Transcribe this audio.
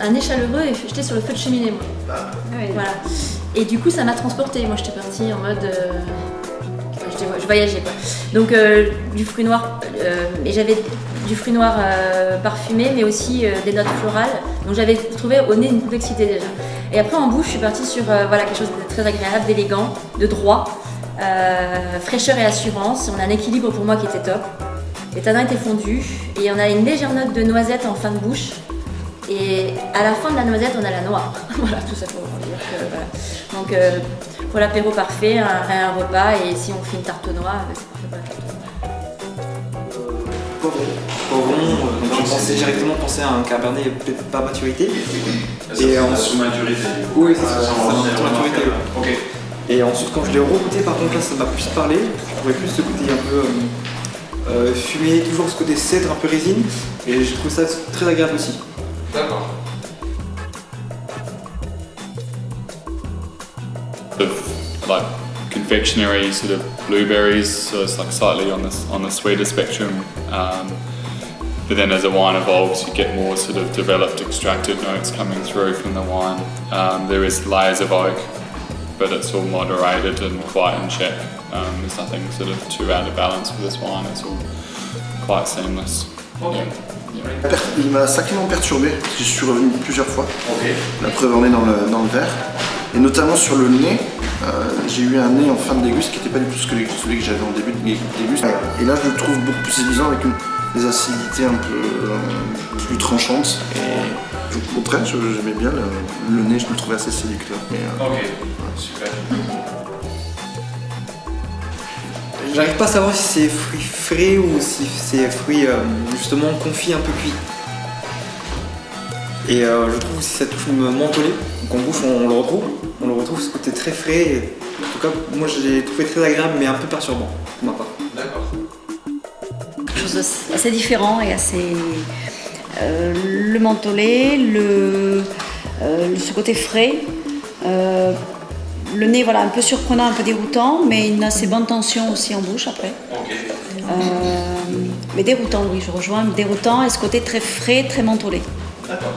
un nez chaleureux et j'étais sur le feu de cheminée, moi. Ah. Oui. Voilà. Et du coup, ça m'a transportée. Moi, j'étais partie en mode. Je voyageais, quoi. Donc, du fruit noir. Et j'avais du fruit noir parfumé, mais aussi des notes florales. Donc, j'avais trouvé au nez une complexité déjà. Et après, en bouche, je suis partie sur voilà, quelque chose de très agréable, d'élégant, de droit, fraîcheur et assurance. On a un équilibre pour moi qui était top. Les tanins étaient fondus et on a une légère note de noisette en fin de bouche. Et à la fin de la noisette, on a la noix. Voilà, tout ça pour dire que voilà. Donc pour l'apéro parfait, un repas, et si on fait une tarte aux noix, c'est parfait pour la tarte aux noix. Poivron, donc j'ai pensé directement à un cabernet peut-être pas maturité. Et en sous-maturité. Oui, c'est ça, ça en maturité. Ok. Et ensuite, quand je l'ai regoûté, par contre, là, ça m'a plus parlé. Je trouvais plus ce côté un peu fumé, toujours ce côté cèdre, un peu résine. Et je trouve ça très agréable aussi. D'accord. Like confectionery sort of blueberries, so it's like slightly on the sweeter spectrum. But then as the wine evolves, you get more sort of developed extracted notes coming through from the wine. There is layers of oak, but it's all moderated and quite in check. There's nothing sort of too out of balance with this wine. It's all quite seamless. Ok. Yeah. Il m'a sacrément perturbé, parce que je suis revenu plusieurs fois. Ok. La preuve en est dans le verre. Et notamment sur le nez, j'ai eu un nez en fin de déguste qui n'était pas du tout celui que j'avais en début de déguste. Et là, je le trouve beaucoup plus séduisant avec des acidités un peu plus tranchantes. Et au contraire, j'aimais bien le nez, je le trouvais assez séducteur. Mais, Ok. Super. J'arrive pas à savoir si c'est fruits frais ou si c'est fruits justement confits un peu cuits. Et je trouve aussi ça touche me mentholé. Donc en bouche on le retrouve ce côté très frais. Et, en tout cas moi j'ai trouvé très agréable mais un peu perturbant pour ma part. D'accord. Quelque chose d'assez différent et assez. Le mentholé, ce côté frais. Le nez, voilà, un peu surprenant, un peu déroutant, mais une assez bonne tension aussi en bouche après. Ok. Mais déroutant, oui, je rejoins, déroutant et ce côté très frais, très mentholé. D'accord.